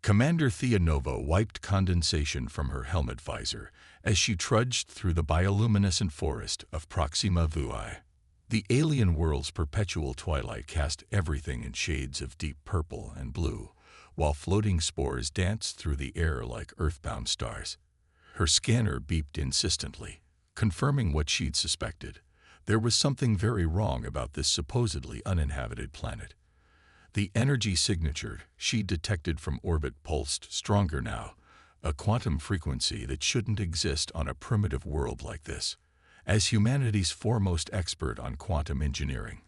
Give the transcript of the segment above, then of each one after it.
Commander Theanova wiped condensation from her helmet visor as she trudged through the bioluminescent forest of Proxima Vui. The alien world's perpetual twilight cast everything in shades of deep purple and blue, while floating spores danced through the air like earthbound stars. Her scanner beeped insistently, confirming what she'd suspected. There was something very wrong about this supposedly uninhabited planet. The energy signature she detected from orbit pulsed stronger now, a quantum frequency that shouldn't exist on a primitive world like this. As humanity's foremost expert on quantum engineering,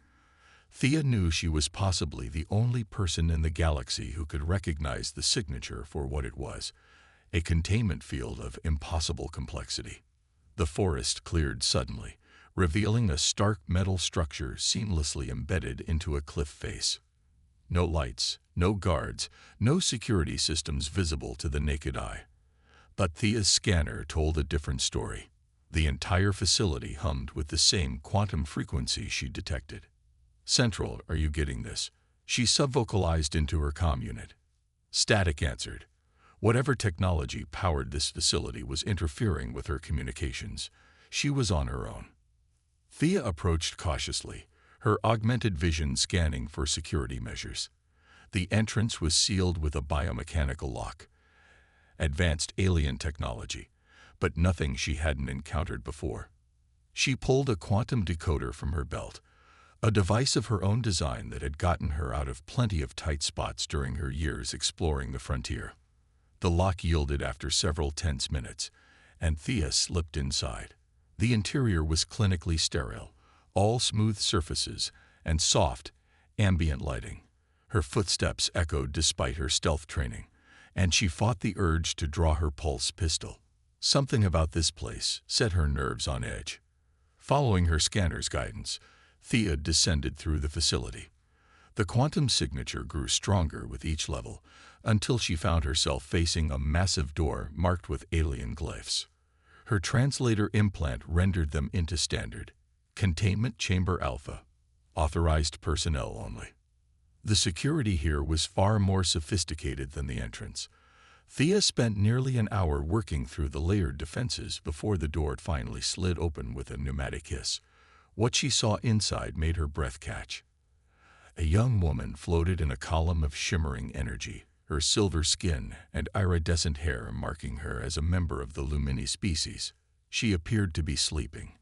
Thea knew she was possibly the only person in the galaxy who could recognize the signature for what it was, a containment field of impossible complexity. The forest cleared suddenly, revealing a stark metal structure seamlessly embedded into a cliff face. No lights, no guards, no security systems visible to the naked eye. But Thea's scanner told a different story. The entire facility hummed with the same quantum frequency she detected. "Central, are you getting this?" she subvocalized into her comm unit. Static answered. Whatever technology powered this facility was interfering with her communications. She was on her own. Thea approached cautiously, her augmented vision scanning for security measures. The entrance was sealed with a biomechanical lock. Advanced alien technology, but nothing she hadn't encountered before. She pulled a quantum decoder from her belt, a device of her own design that had gotten her out of plenty of tight spots during her years exploring the frontier. The lock yielded after several tense minutes, and Thea slipped inside. The interior was clinically sterile, all smooth surfaces and soft, ambient lighting. Her footsteps echoed despite her stealth training, and she fought the urge to draw her pulse pistol. Something about this place set her nerves on edge. Following her scanner's guidance, Thea descended through the facility. The quantum signature grew stronger with each level, until she found herself facing a massive door marked with alien glyphs. Her translator implant rendered them into standard. Containment Chamber Alpha. Authorized personnel only. The security here was far more sophisticated than the entrance. Thea spent nearly an hour working through the layered defenses before the door finally slid open with a pneumatic hiss. What she saw inside made her breath catch. A young woman floated in a column of shimmering energy, her silver skin and iridescent hair marking her as a member of the Lumini species. She appeared to be sleeping,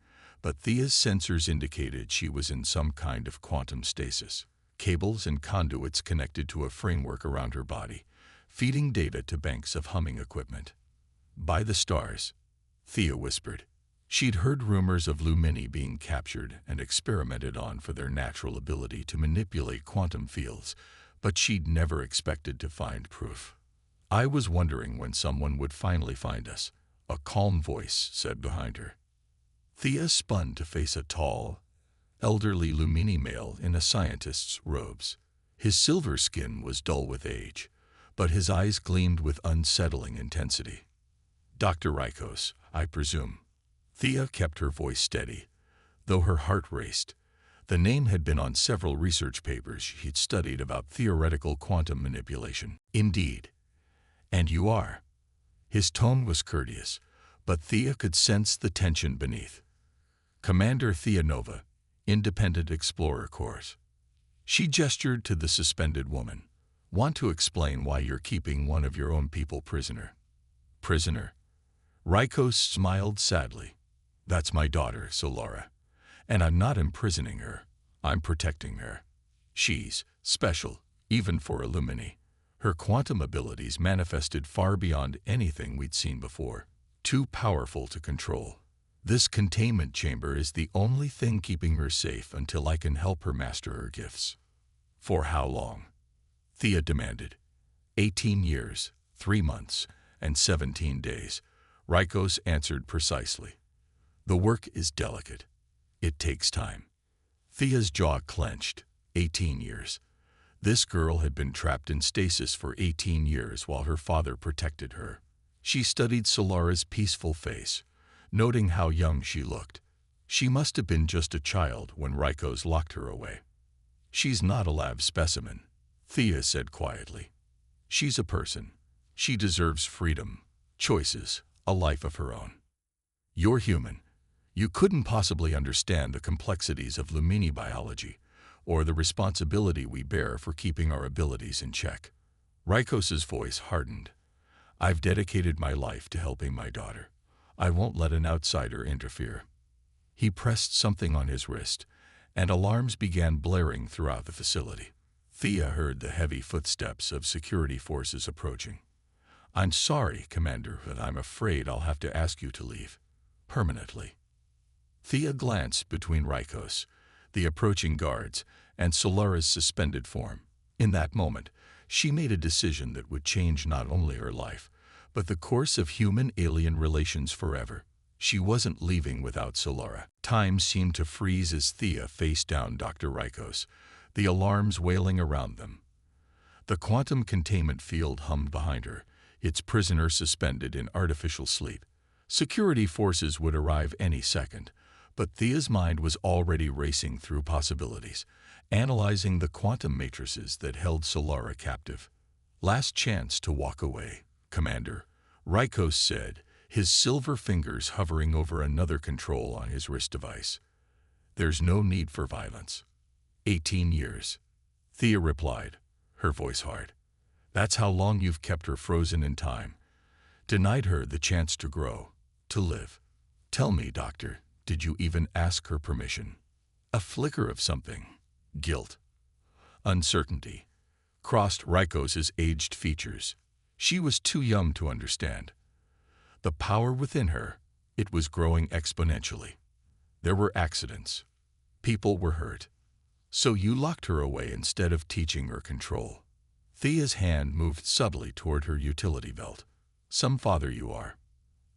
but Thea's sensors indicated she was in some kind of quantum stasis. Cables and conduits connected to a framework around her body, feeding data to banks of humming equipment. "By the stars," Thea whispered. She'd heard rumors of Lumini being captured and experimented on for their natural ability to manipulate quantum fields, but she'd never expected to find proof. "I was wondering when someone would finally find us," a calm voice said behind her. Thea spun to face a tall, elderly Lumini male in a scientist's robes. His silver skin was dull with age, but his eyes gleamed with unsettling intensity. "Dr. Rykos, I presume." Thea kept her voice steady, though her heart raced. The name had been on several research papers she'd studied about theoretical quantum manipulation. "Indeed. And you are." His tone was courteous, but Thea could sense the tension beneath. "Commander Theanova, Independent Explorer Corps." She gestured to the suspended woman. "Want to explain why you're keeping one of your own people prisoner?" "Prisoner?" Rykos smiled sadly. "That's my daughter, Solara. And I'm not imprisoning her. I'm protecting her. She's special, even for a Lumini. Her quantum abilities manifested far beyond anything we'd seen before. Too powerful to control. This containment chamber is the only thing keeping her safe until I can help her master her gifts." "For how long?" Thea demanded. 18 years, 3 months, and 17 days, Rykos answered precisely. "The work is delicate. It takes time." Thea's jaw clenched. 18 years. This girl had been trapped in stasis for 18 years while her father protected her. She studied Solara's peaceful face, noting how young she looked. She must have been just a child when Rykos locked her away. "She's not a lab specimen," Thea said quietly. "She's a person, She deserves freedom, choices, a life of her own. You're human. You couldn't possibly understand the complexities of Lumini biology or the responsibility we bear for keeping our abilities in check. Rykos's voice hardened. I've dedicated my life to helping my daughter. I won't let an outsider interfere. He pressed something on his wrist, and alarms began blaring throughout the facility. Thea heard the heavy footsteps of security forces approaching. I'm sorry, Commander, but I'm afraid I'll have to ask you to leave. Permanently. Thea glanced between Rykos, the approaching guards, and Solara's suspended form. In that moment, she made a decision that would change not only her life, but the course of human-alien relations forever. She wasn't leaving without Solara. Time seemed to freeze as Thea faced down Dr. Rykos, the alarms wailing around them. The quantum containment field hummed behind her, its prisoner suspended in artificial sleep. Security forces would arrive any second, but Thea's mind was already racing through possibilities, analyzing the quantum matrices that held Solara captive. Last chance to walk away, Commander, Rykos said, his silver fingers hovering over another control on his wrist device. There's no need for violence. 18 years. Thea replied, her voice hard. That's how long you've kept her frozen in time. Denied her the chance to grow, to live. Tell me, Doctor, did you even ask her permission? A flicker of something. Guilt. Uncertainty. Crossed Rykos's aged features. She was too young to understand. The power within her, it was growing exponentially. There were accidents. People were hurt. So you locked her away instead of teaching her control. Thea's hand moved subtly toward her utility belt. Some father you are.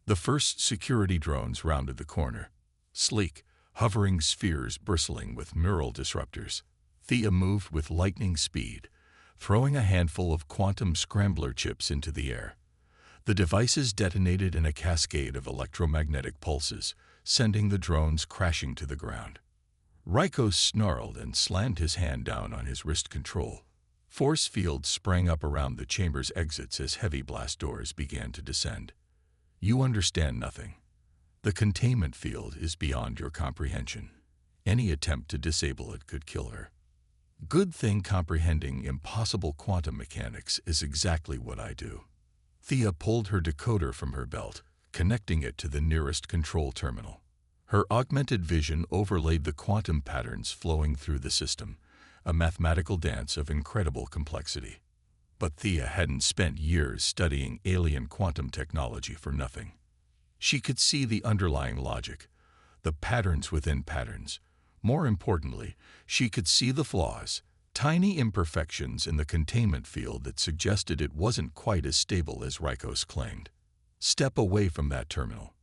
The first security drones rounded the corner. Sleek, hovering spheres bristling with neural disruptors. Thea moved with lightning speed, throwing a handful of quantum scrambler chips into the air. The devices detonated in a cascade of electromagnetic pulses, sending the drones crashing to the ground. Rykos snarled and slammed his hand down on his wrist control. Force fields sprang up around the chamber's exits as heavy blast doors began to descend. You understand nothing. The containment field is beyond your comprehension. Any attempt to disable it could kill her. Good thing comprehending impossible quantum mechanics is exactly what I do. Thea pulled her decoder from her belt, connecting it to the nearest control terminal. Her augmented vision overlaid the quantum patterns flowing through the system, a mathematical dance of incredible complexity. But Thea hadn't spent years studying alien quantum technology for nothing. She could see the underlying logic, the patterns within patterns. More importantly, she could see the flaws, tiny imperfections in the containment field that suggested it wasn't quite as stable as Rykos claimed. Step away from that terminal.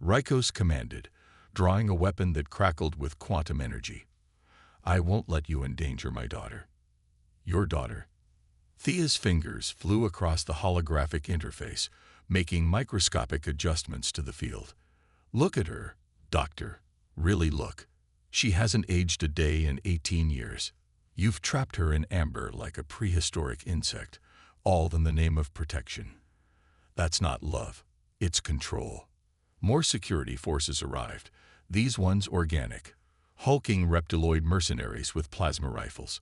Rykos commanded, drawing a weapon that crackled with quantum energy. I won't let you endanger my daughter. Your daughter. Thea's fingers flew across the holographic interface, making microscopic adjustments to the field. Look at her, Doctor. Really look. She hasn't aged a day in 18 years. You've trapped her in amber like a prehistoric insect, all in the name of protection. That's not love. It's control. More security forces arrived, these ones organic, hulking reptiloid mercenaries with plasma rifles.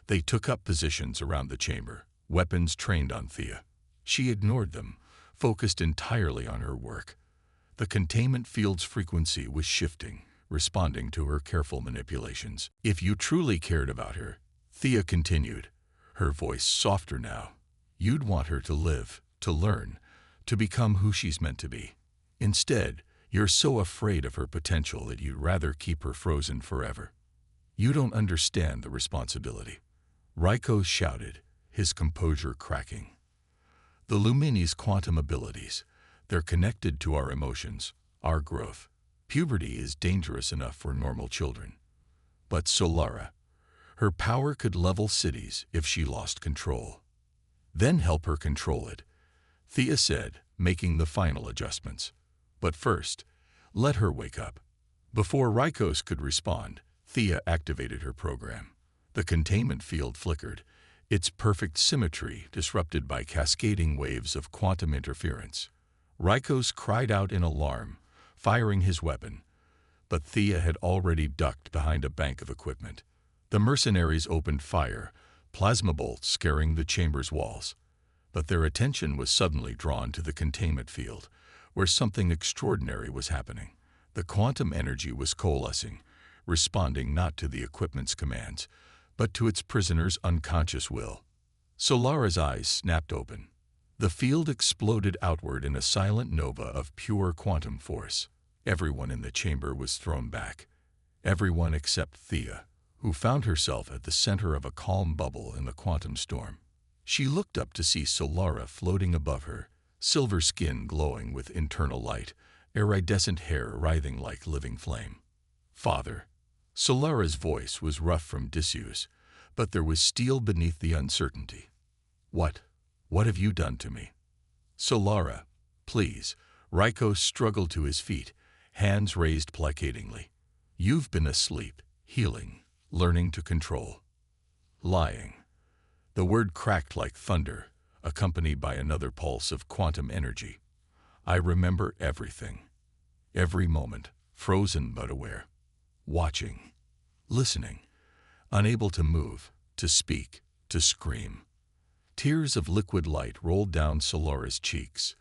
They took up positions around the chamber, weapons trained on Thea. She ignored them, focused entirely on her work. The containment field's frequency was shifting, responding to her careful manipulations. If you truly cared about her, Thea continued, her voice softer now, you'd want her to live, to learn, to become who she's meant to be. Instead, you're so afraid of her potential that you'd rather keep her frozen forever. You don't understand the responsibility. Rykos shouted, his composure cracking. The Lumini's quantum abilities, they're connected to our emotions, our growth. Puberty is dangerous enough for normal children. But Solara, her power could level cities if she lost control. Then help her control it, Thea said, making the final adjustments. But first, let her wake up. Before Rykos could respond, Thea activated her program. The containment field flickered, its perfect symmetry disrupted by cascading waves of quantum interference. Rykos cried out in alarm, firing his weapon, but Thea had already ducked behind a bank of equipment. The mercenaries opened fire, plasma bolts scaring the chamber's walls. But their attention was suddenly drawn to the containment field, where something extraordinary was happening. The quantum energy was coalescing, responding not to the equipment's commands, but to its prisoner's unconscious will. Solara's eyes snapped open. The field exploded outward in a silent nova of pure quantum force. Everyone in the chamber was thrown back. Everyone except Thea, who found herself at the center of a calm bubble in the quantum storm. She looked up to see Solara floating above her, silver skin glowing with internal light, iridescent hair writhing like living flame. "Father." Solara's voice was rough from disuse, but there was steel beneath the uncertainty. What have you done to me?" "Solara, please." Rykos struggled to his feet, hands raised placatingly. "You've been asleep, healing, learning to control." "Lying." The word cracked like thunder, accompanied by another pulse of quantum energy. "I remember everything. Every moment, frozen but aware. Watching. Listening. Unable to move, to speak, to scream." Tears of liquid light rolled down Solara's cheeks.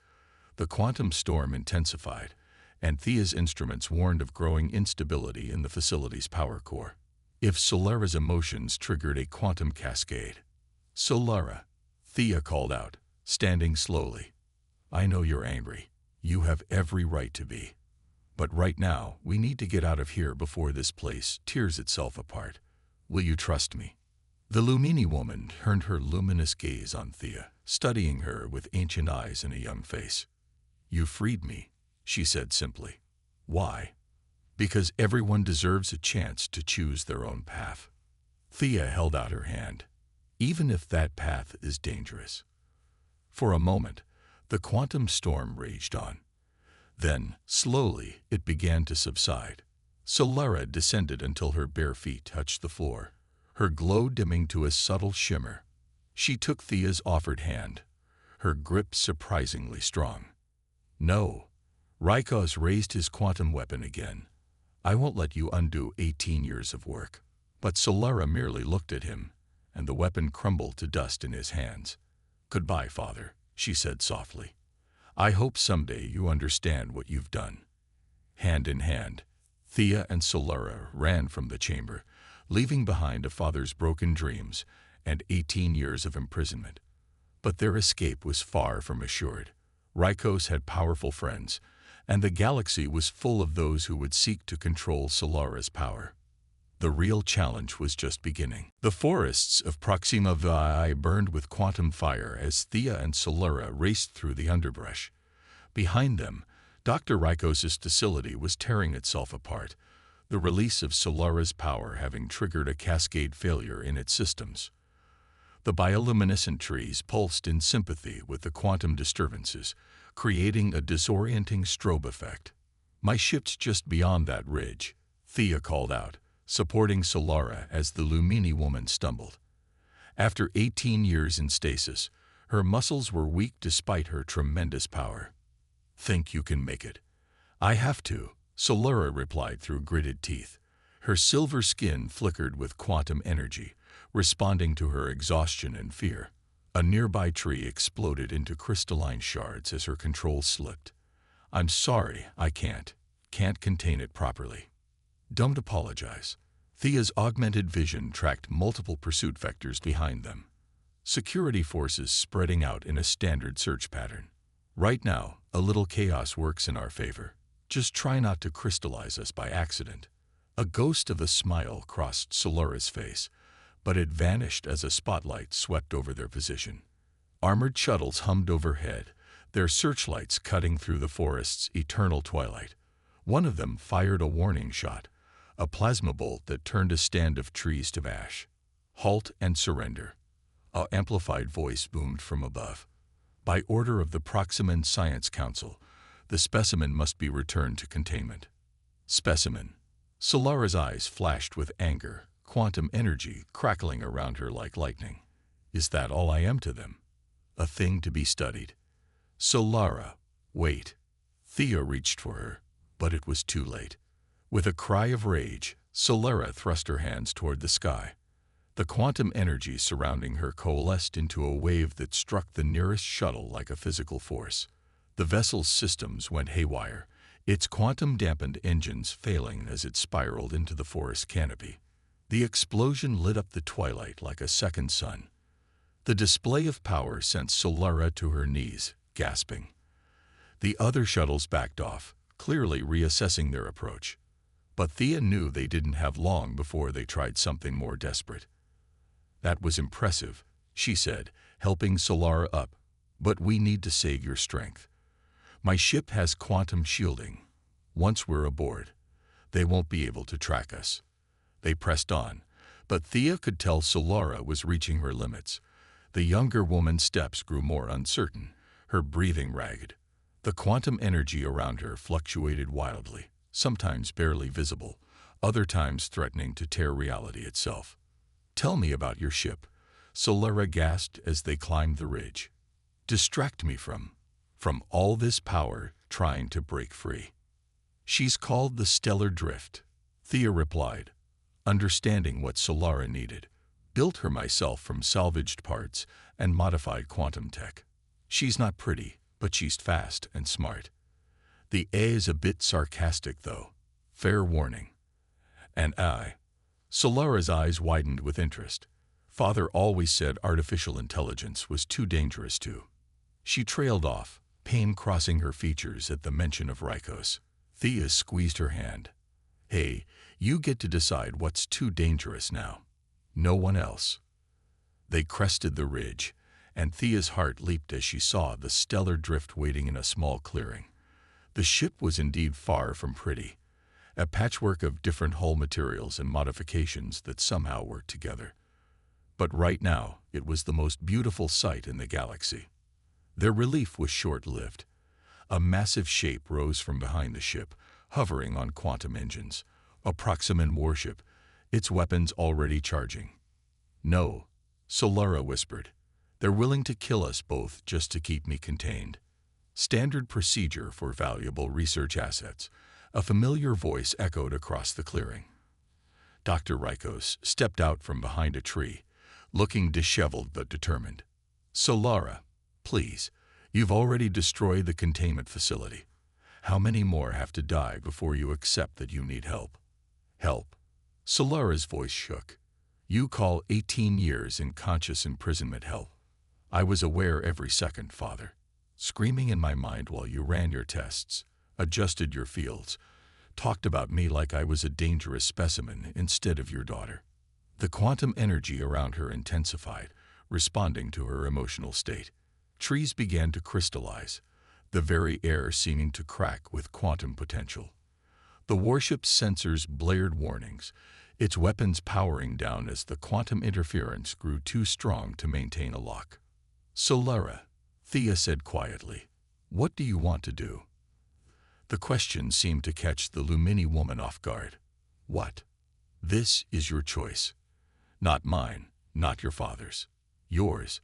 The quantum storm intensified, and Thea's instruments warned of growing instability in the facility's power core. If Solara's emotions triggered a quantum cascade. "Solara," Thea called out, standing slowly. "I know you're angry. You have every right to be. But right now, we need to get out of here before this place tears itself apart. Will you trust me?" The Lumini woman turned her luminous gaze on Thea, studying her with ancient eyes and a young face. "You freed me," she said simply. "Why?" "Because everyone deserves a chance to choose their own path." Thea held out her hand. "Even if that path is dangerous." For a moment, the quantum storm raged on. Then, slowly, it began to subside. Solara descended until her bare feet touched the floor, her glow dimming to a subtle shimmer. She took Thea's offered hand, her grip surprisingly strong. "No." Rykos raised his quantum weapon again. "I won't let you undo 18 years of work." But Solara merely looked at him, and the weapon crumbled to dust in his hands. "Goodbye, Father," she said softly. "I hope someday you understand what you've done." Hand in hand, Thea and Solara ran from the chamber, leaving behind a father's broken dreams and 18 years of imprisonment. But their escape was far from assured. Rykos had powerful friends, and the galaxy was full of those who would seek to control Solara's power. The real challenge was just beginning. The forests of Proxima VI burned with quantum fire as Thea and Solara raced through the underbrush. Behind them, Dr. Rykos' facility was tearing itself apart, the release of Solara's power having triggered a cascade failure in its systems. The bioluminescent trees pulsed in sympathy with the quantum disturbances, creating a disorienting strobe effect. "My ship's just beyond that ridge," Thea called out, supporting Solara as the Lumini woman stumbled. After 18 years in stasis, her muscles were weak despite her tremendous power. "Think you can make it?" "I have to," Solara replied through gritted teeth. Her silver skin flickered with quantum energy, responding to her exhaustion and fear. A nearby tree exploded into crystalline shards as her control slipped. "I'm sorry, I can't contain it properly." "Don't apologize." Thea's augmented vision tracked multiple pursuit vectors behind them. Security forces spreading out in a standard search pattern. "Right now, a little chaos works in our favor. Just try not to crystallize us by accident." A ghost of a smile crossed Solara's face, but it vanished as a spotlight swept over their position. Armored shuttles hummed overhead, their searchlights cutting through the forest's eternal twilight. One of them fired a warning shot, a plasma bolt that turned a stand of trees to ash. "Halt and surrender." An amplified voice boomed from above. "By order of the Proximan Science Council, the specimen must be returned to containment." "Specimen." Solara's eyes flashed with anger, quantum energy crackling around her like lightning. Is that all I am to them? A thing to be studied? Solara, wait. Thea reached for her, but it was too late. With a cry of rage, Solara thrust her hands toward the sky. The quantum energy surrounding her coalesced into a wave that struck the nearest shuttle like a physical force. The vessel's systems went haywire, its quantum-dampened engines failing as it spiraled into the forest canopy. The explosion lit up the twilight like a second sun. The display of power sent Solara to her knees, gasping. The other shuttles backed off, clearly reassessing their approach. But Thea knew they didn't have long before they tried something more desperate. That was impressive, she said, helping Solara up. But we need to save your strength. My ship has quantum shielding. Once we're aboard, they won't be able to track us. They pressed on, but Thea could tell Solara was reaching her limits. The younger woman's steps grew more uncertain, her breathing ragged. The quantum energy around her fluctuated wildly, sometimes barely visible, other times threatening to tear reality itself. Tell me about your ship, Solara gasped as they climbed the ridge. Distract me from all this power trying to break free. She's called the Stellar Drift, Thea replied, understanding what Solara needed. Built her myself from salvaged parts and modified quantum tech. She's not pretty, but she's fast and smart. The A is a bit sarcastic, though. Fair warning. And Solara's eyes widened with interest. Father always said artificial intelligence was too dangerous too. She trailed off, pain crossing her features at the mention of Rykos. Thea squeezed her hand. Hey, you get to decide what's too dangerous now. No one else. They crested the ridge, and Thea's heart leaped as she saw the stellar drift waiting in a small clearing. The ship was indeed far from pretty, a patchwork of different hull materials and modifications that somehow worked together. But right now, it was the most beautiful sight in the galaxy. Their relief was short-lived. A massive shape rose from behind the ship, hovering on quantum engines, a Proximan warship, its weapons already charging. No, Solara whispered. They're willing to kill us both just to keep me contained. Standard procedure for valuable research assets. A familiar voice echoed across the clearing. Dr. Rykos stepped out from behind a tree, looking disheveled but determined. Solara, please, you've already destroyed the containment facility. How many more have to die before you accept that you need help? Help? Solara's voice shook. You call 18 years in conscious imprisonment hell. I was aware every second, Father. Screaming in my mind while you ran your tests, adjusted your fields, talked about me like I was a dangerous specimen instead of your daughter. The quantum energy around her intensified, responding to her emotional state. Trees began to crystallize, the very air seeming to crack with quantum potential. The warship's sensors blared warnings, its weapons powering down as the quantum interference grew too strong to maintain a lock. Solara, Thea said quietly, what do you want to do? The question seemed to catch the Lumini woman off guard. What? This is your choice. Not mine, not your father's. Yours.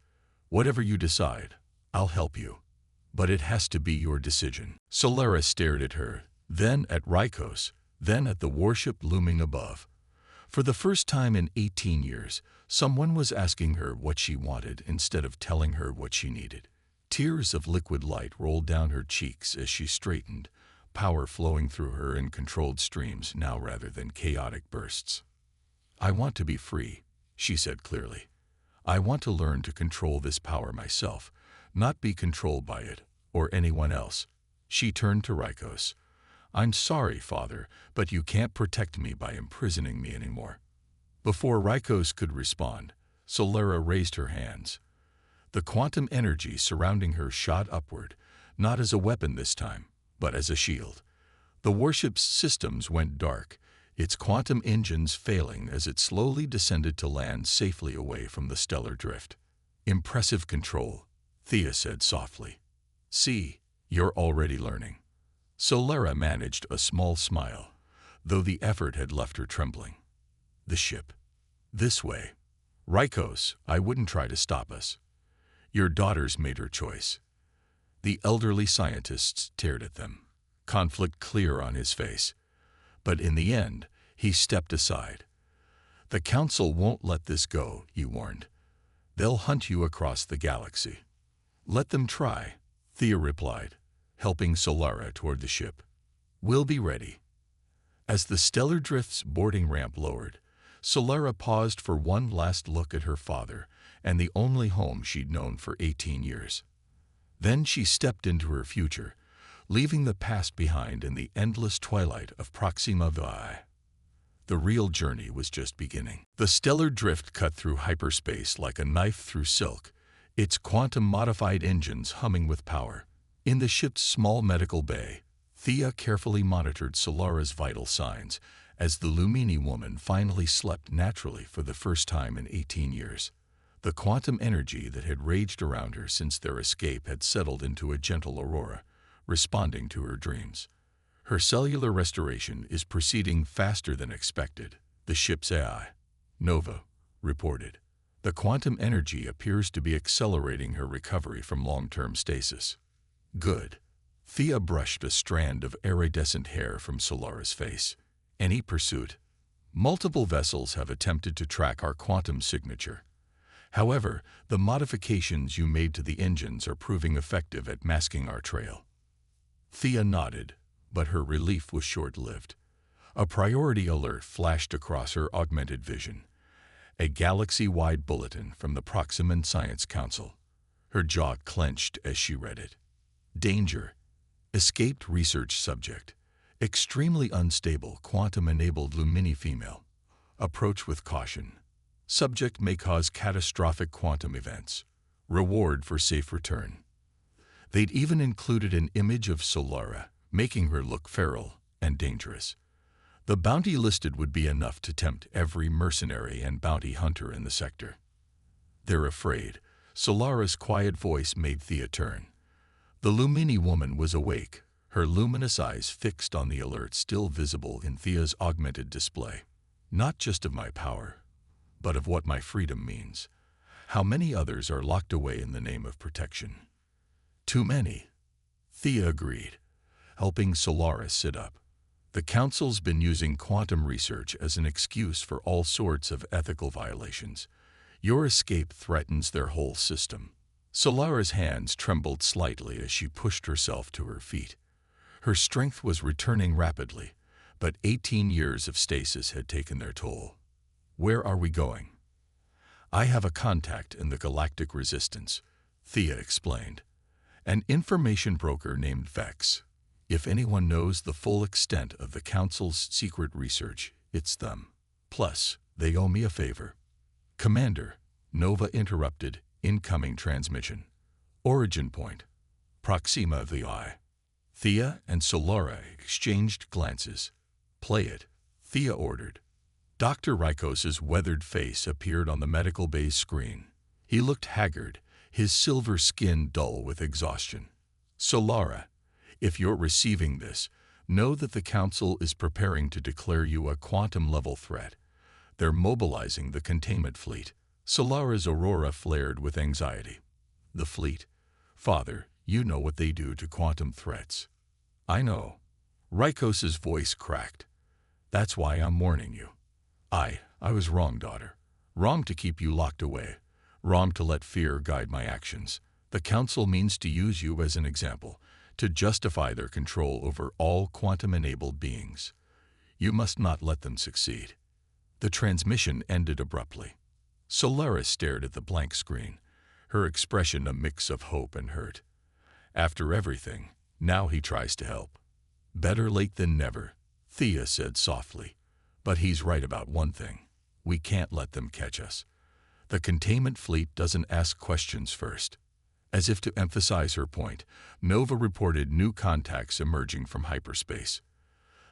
Whatever you decide, I'll help you. But it has to be your decision. Solara stared at her, then at Rykos, then at the warship looming above. For the first time in 18 years, someone was asking her what she wanted instead of telling her what she needed. Tears of liquid light rolled down her cheeks as she straightened, power flowing through her in controlled streams now rather than chaotic bursts. I want to be free, she said clearly. I want to learn to control this power myself, not be controlled by it or anyone else. She turned to Rykos. I'm sorry, Father, but you can't protect me by imprisoning me anymore. Before Rykos could respond, Solara raised her hands. The quantum energy surrounding her shot upward, not as a weapon this time, but as a shield. The warship's systems went dark, its quantum engines failing as it slowly descended to land safely away from the stellar drift. Impressive control, Thea said softly. See, you're already learning. Solara managed a small smile, though the effort had left her trembling. The ship. This way. Rykos, I wouldn't try to stop us. Your daughter's made her choice. The elderly scientist stared at them, conflict clear on his face. But in the end, he stepped aside. The Council won't let this go, he warned. They'll hunt you across the galaxy. Let them try, Thea replied, helping Solara toward the ship. We'll be ready. As the Stellar Drift's boarding ramp lowered, Solara paused for one last look at her father and the only home she'd known for 18 years. Then she stepped into her future, leaving the past behind in the endless twilight of Proxima Vitae. The real journey was just beginning. The stellar drift cut through hyperspace like a knife through silk, its quantum-modified engines humming with power. In the ship's small medical bay, Thea carefully monitored Solara's vital signs as the Lumini woman finally slept naturally for the first time in 18 years. The quantum energy that had raged around her since their escape had settled into a gentle aurora, responding to her dreams. Her cellular restoration is proceeding faster than expected, the ship's AI, Nova, reported. The quantum energy appears to be accelerating her recovery from long-term stasis. Good. Thea brushed a strand of iridescent hair from Solara's face. Any pursuit? Multiple vessels have attempted to track our quantum signature. However, the modifications you made to the engines are proving effective at masking our trail. Thea nodded, but her relief was short-lived. A priority alert flashed across her augmented vision. A galaxy-wide bulletin from the Proxima Science Council. Her jaw clenched as she read it. Danger. Escaped research subject. Extremely unstable quantum-enabled Lumini female. Approach with caution. Subject may cause catastrophic quantum events. Reward for safe return. They'd even included an image of Solara, making her look feral and dangerous. The bounty listed would be enough to tempt every mercenary and bounty hunter in the sector. They're afraid. Solara's quiet voice made Thea turn. The Lumini woman was awake, her luminous eyes fixed on the alert still visible in Thea's augmented display. Not just of my power, but of what my freedom means. How many others are locked away in the name of protection? Too many. Thea agreed, helping Solara sit up. The Council's been using quantum research as an excuse for all sorts of ethical violations. Your escape threatens their whole system. Solara's hands trembled slightly as she pushed herself to her feet. Her strength was returning rapidly, but 18 years of stasis had taken their toll. Where are we going? I have a contact in the Galactic Resistance, Thea explained. An information broker named Vex. If anyone knows the full extent of the Council's secret research, it's them. Plus, they owe me a favor. Commander, Nova interrupted, incoming transmission. Origin point. Proxima Vitae. Thea and Solara exchanged glances. Play it, Thea ordered. Dr. Rykos's weathered face appeared on the medical bay's screen. He looked haggard, his silver skin dull with exhaustion. Solara, if you're receiving this, know that the Council is preparing to declare you a quantum-level threat. They're mobilizing the containment fleet. Solara's aurora flared with anxiety. The fleet? Father, you know what they do to quantum threats. I know. Rykos's voice cracked. That's why I'm warning you. I was wrong, daughter. Wrong to keep you locked away. Wrong to let fear guide my actions. The Council means to use you as an example, to justify their control over all quantum-enabled beings. You must not let them succeed. The transmission ended abruptly. Solara stared at the blank screen, her expression a mix of hope and hurt. After everything, now he tries to help. Better late than never, Thea said softly. But he's right about one thing. We can't let them catch us. The containment fleet doesn't ask questions first. As if to emphasize her point, Nova reported new contacts emerging from hyperspace.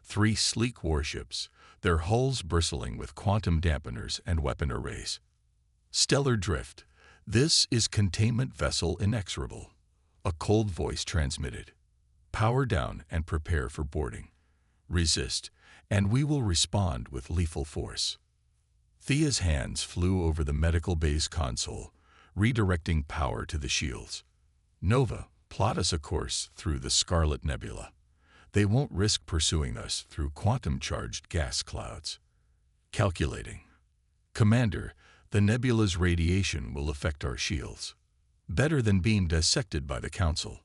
3 sleek warships, their hulls bristling with quantum dampeners and weapon arrays. Stellar drift. This is containment vessel inexorable. A cold voice transmitted. Power down and prepare for boarding. Resist, and we will respond with lethal force. Thea's hands flew over the medical bay's console, redirecting power to the shields. Nova, plot us a course through the Scarlet Nebula. They won't risk pursuing us through quantum-charged gas clouds. Calculating. Commander, the nebula's radiation will affect our shields. Better than being dissected by the Council.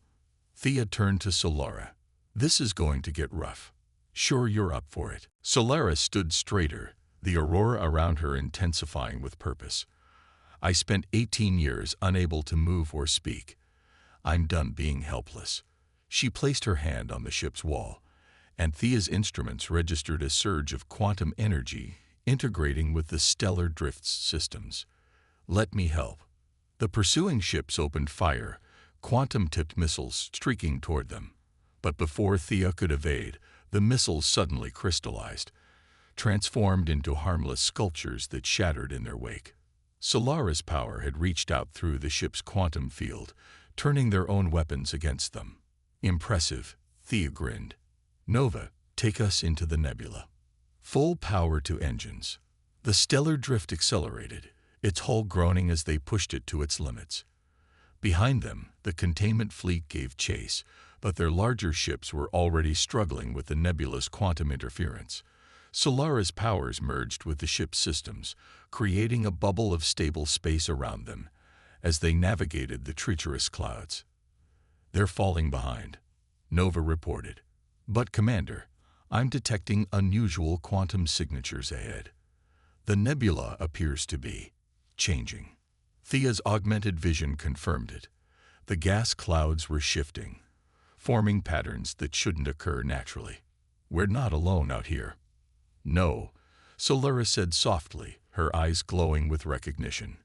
Thea turned to Solara. This is going to get rough. Sure you're up for it. Solara stood straighter, the aurora around her intensifying with purpose. I spent 18 years unable to move or speak. I'm done being helpless. She placed her hand on the ship's wall, and Thea's instruments registered a surge of quantum energy integrating with the stellar drift's systems. Let me help. The pursuing ships opened fire, quantum-tipped missiles streaking toward them. But before Thea could evade, the missiles suddenly crystallized, transformed into harmless sculptures that shattered in their wake. Solara's power had reached out through the ship's quantum field, turning their own weapons against them. Impressive, Thea grinned. Nova, take us into the nebula. Full power to engines. The stellar drift accelerated, its hull groaning as they pushed it to its limits. Behind them, the containment fleet gave chase, but their larger ships were already struggling with the nebula's quantum interference. Solara's powers merged with the ship's systems, creating a bubble of stable space around them as they navigated the treacherous clouds. They're falling behind, Nova reported. But, Commander, I'm detecting unusual quantum signatures ahead. The nebula appears to be changing. Thea's augmented vision confirmed it. The gas clouds were shifting, forming patterns that shouldn't occur naturally. We're not alone out here. No, Solara said softly, her eyes glowing with recognition.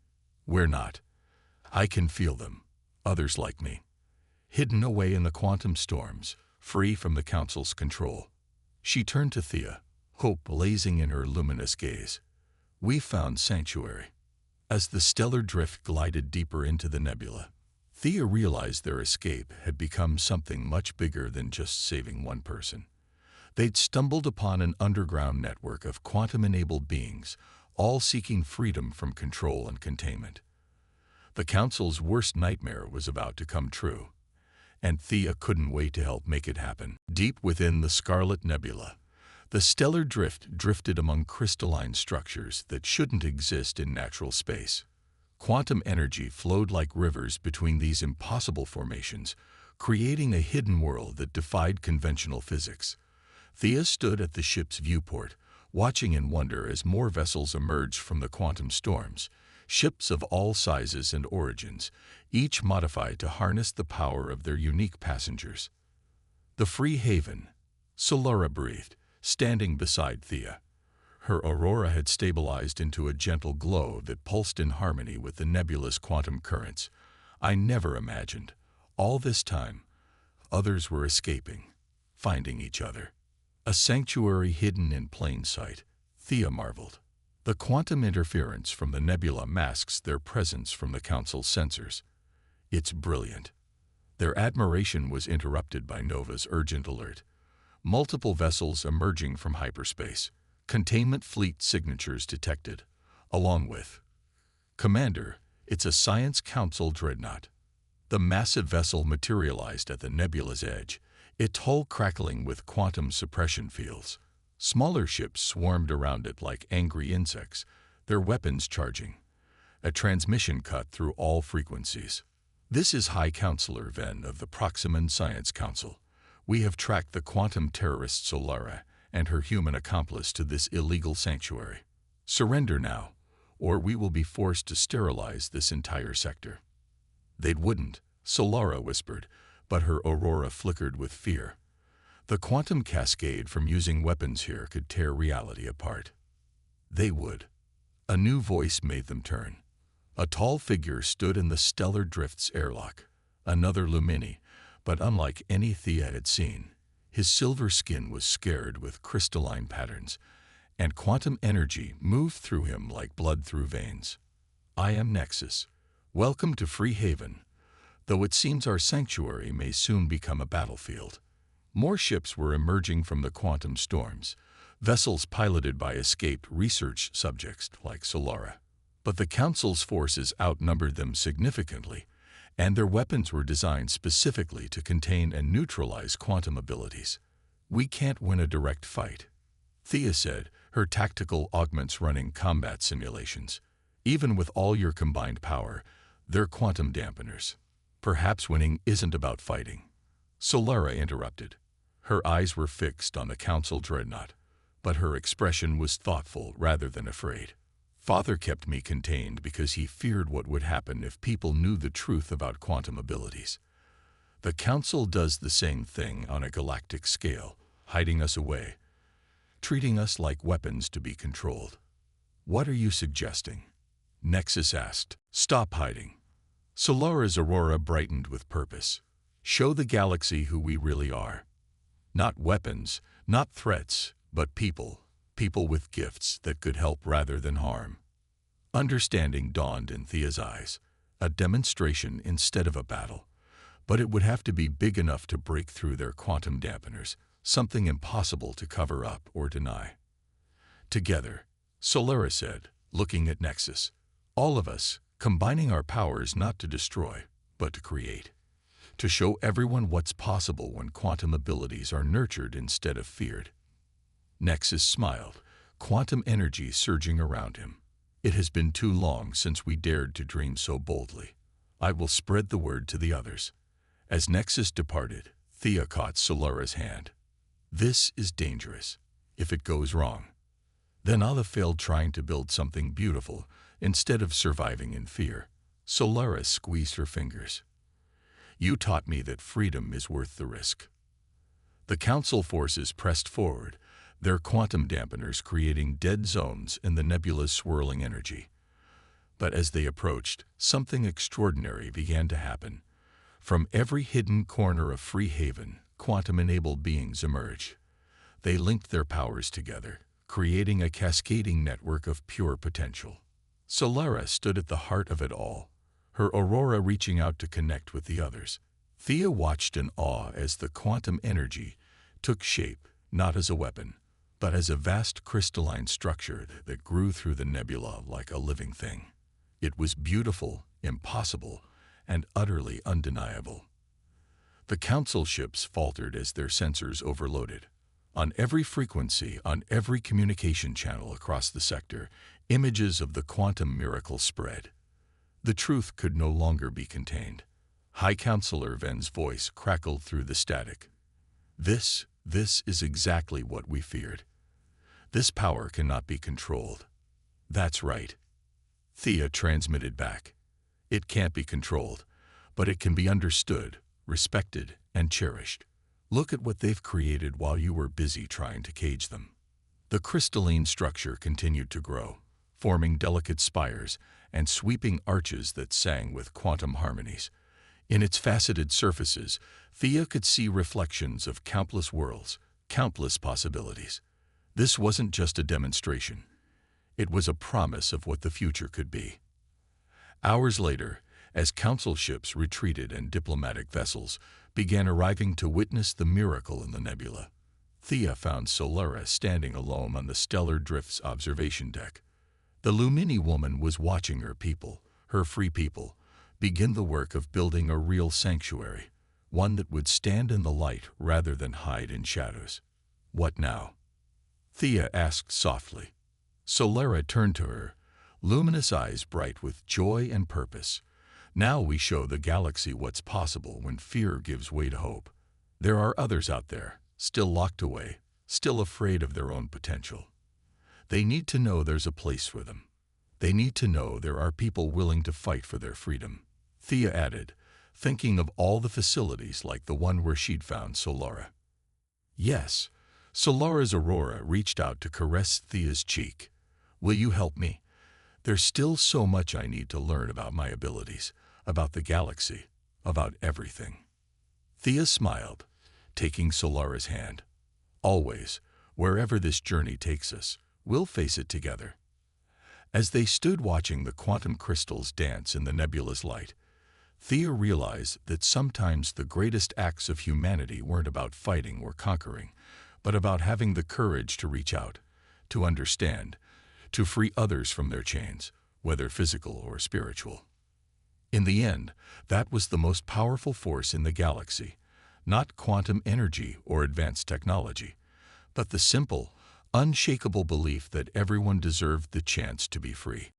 We're not. I can feel them, others like me, hidden away in the quantum storms, free from the Council's control. She turned to Thea, hope blazing in her luminous gaze. We found sanctuary. As the stellar drift glided deeper into the nebula, Thea realized their escape had become something much bigger than just saving one person. They'd stumbled upon an underground network of quantum-enabled beings, all seeking freedom from control and containment. The Council's worst nightmare was about to come true, and Thea couldn't wait to help make it happen. Deep within the Scarlet Nebula, the stellar drift drifted among crystalline structures that shouldn't exist in natural space. Quantum energy flowed like rivers between these impossible formations, creating a hidden world that defied conventional physics. Thea stood at the ship's viewport, watching in wonder as more vessels emerged from the quantum storms, ships of all sizes and origins, each modified to harness the power of their unique passengers. The Free Haven, Solara breathed, standing beside Thea. Her aurora had stabilized into a gentle glow that pulsed in harmony with the nebula's quantum currents. I never imagined. All this time, others were escaping, finding each other. A sanctuary hidden in plain sight, Thea marveled. The quantum interference from the nebula masks their presence from the Council's sensors. It's brilliant. Their admiration was interrupted by Nova's urgent alert. Multiple vessels emerging from hyperspace. Containment fleet signatures detected, along with Commander, it's a Science Council dreadnought. The massive vessel materialized at the nebula's edge, its hull crackling with quantum suppression fields. Smaller ships swarmed around it like angry insects, their weapons charging. A transmission cut through all frequencies. This is High Counselor Ven of the Proximan Science Council. We have tracked the quantum terrorist Solara and her human accomplice to this illegal sanctuary. Surrender now, or we will be forced to sterilize this entire sector. They wouldn't, Solara whispered, but her aurora flickered with fear. The quantum cascade from using weapons here could tear reality apart. They would. A new voice made them turn. A tall figure stood in the stellar drift's airlock, another Lumini, but unlike any Thea had seen. His silver skin was scared with crystalline patterns, and quantum energy moved through him like blood through veins. I am Nexus. Welcome to Free Haven, though it seems our sanctuary may soon become a battlefield. More ships were emerging from the quantum storms, vessels piloted by escaped research subjects like Solara. But the Council's forces outnumbered them significantly, and their weapons were designed specifically to contain and neutralize quantum abilities. "We can't win a direct fight," Thea said, her tactical augments running combat simulations. "Even with all your combined power, they're quantum dampeners. Perhaps winning isn't about fighting." Solara interrupted. Her eyes were fixed on the Council dreadnought, but her expression was thoughtful rather than afraid. "Father kept me contained because he feared what would happen if people knew the truth about quantum abilities. The Council does the same thing on a galactic scale, hiding us away, treating us like weapons to be controlled." "What are you suggesting?" Nexus asked. "Stop hiding." Solara's aurora brightened with purpose. "Show the galaxy who we really are. Not weapons, not threats, but people. People with gifts that could help rather than harm." Understanding dawned in Thea's eyes. A demonstration instead of a battle. But it would have to be big enough to break through their quantum dampeners, something impossible to cover up or deny. "Together," Solara said, looking at Nexus. "All of us, combining our powers not to destroy, but to create. To show everyone what's possible when quantum abilities are nurtured instead of feared." Nexus smiled, quantum energy surging around him. "It has been too long since we dared to dream so boldly. I will spread the word to the others." As Nexus departed, Thea caught Solara's hand. "This is dangerous. If it goes wrong, then I'll have failed trying to build something beautiful instead of surviving in fear." Solara squeezed her fingers. "You taught me that freedom is worth the risk." The Council forces pressed forward, their quantum dampeners creating dead zones in the nebula's swirling energy. But as they approached, something extraordinary began to happen. From every hidden corner of Free Haven, quantum-enabled beings emerged. They linked their powers together, creating a cascading network of pure potential. Solara stood at the heart of it all, her aurora reaching out to connect with the others. Thea watched in awe as the quantum energy took shape, not as a weapon, but as a vast crystalline structure that grew through the nebula like a living thing. It was beautiful, impossible, and utterly undeniable. The Council ships faltered as their sensors overloaded. On every frequency, on every communication channel across the sector, images of the quantum miracle spread. The truth could no longer be contained. High Counselor Ven's voice crackled through the static. This is exactly what we feared. This power cannot be controlled." "That's right," Thea transmitted back. "It can't be controlled, but it can be understood, respected, and cherished. Look at what they've created while you were busy trying to cage them." The crystalline structure continued to grow, forming delicate spires and sweeping arches that sang with quantum harmonies. In its faceted surfaces, Thea could see reflections of countless worlds, countless possibilities. This wasn't just a demonstration. It was a promise of what the future could be. Hours later, as Council ships retreated and diplomatic vessels began arriving to witness the miracle in the nebula, Thea found Solara standing alone on the Stellar Drift's observation deck. The Lumini woman was watching her people, her free people, begin the work of building a real sanctuary, one that would stand in the light rather than hide in shadows. "What now?" Thea asked softly. Solara turned to her, luminous eyes bright with joy and purpose. "Now we show the galaxy what's possible when fear gives way to hope. There are others out there, still locked away, still afraid of their own potential. They need to know there's a place for them. They need to know there are people willing to fight for their freedom." Thea added, thinking of all the facilities like the one where she'd found Solara. "Yes." Solara's aurora reached out to caress Thea's cheek. "Will you help me? There's still so much I need to learn about my abilities, about the galaxy, about everything." Thea smiled, taking Solara's hand. "Always, wherever this journey takes us, we'll face it together." As they stood watching the quantum crystals dance in the nebula's light, Thea realized that sometimes the greatest acts of humanity weren't about fighting or conquering, but about having the courage to reach out, to understand, to free others from their chains, whether physical or spiritual. In the end, that was the most powerful force in the galaxy, not quantum energy or advanced technology, but the simple, unshakable belief that everyone deserved the chance to be free.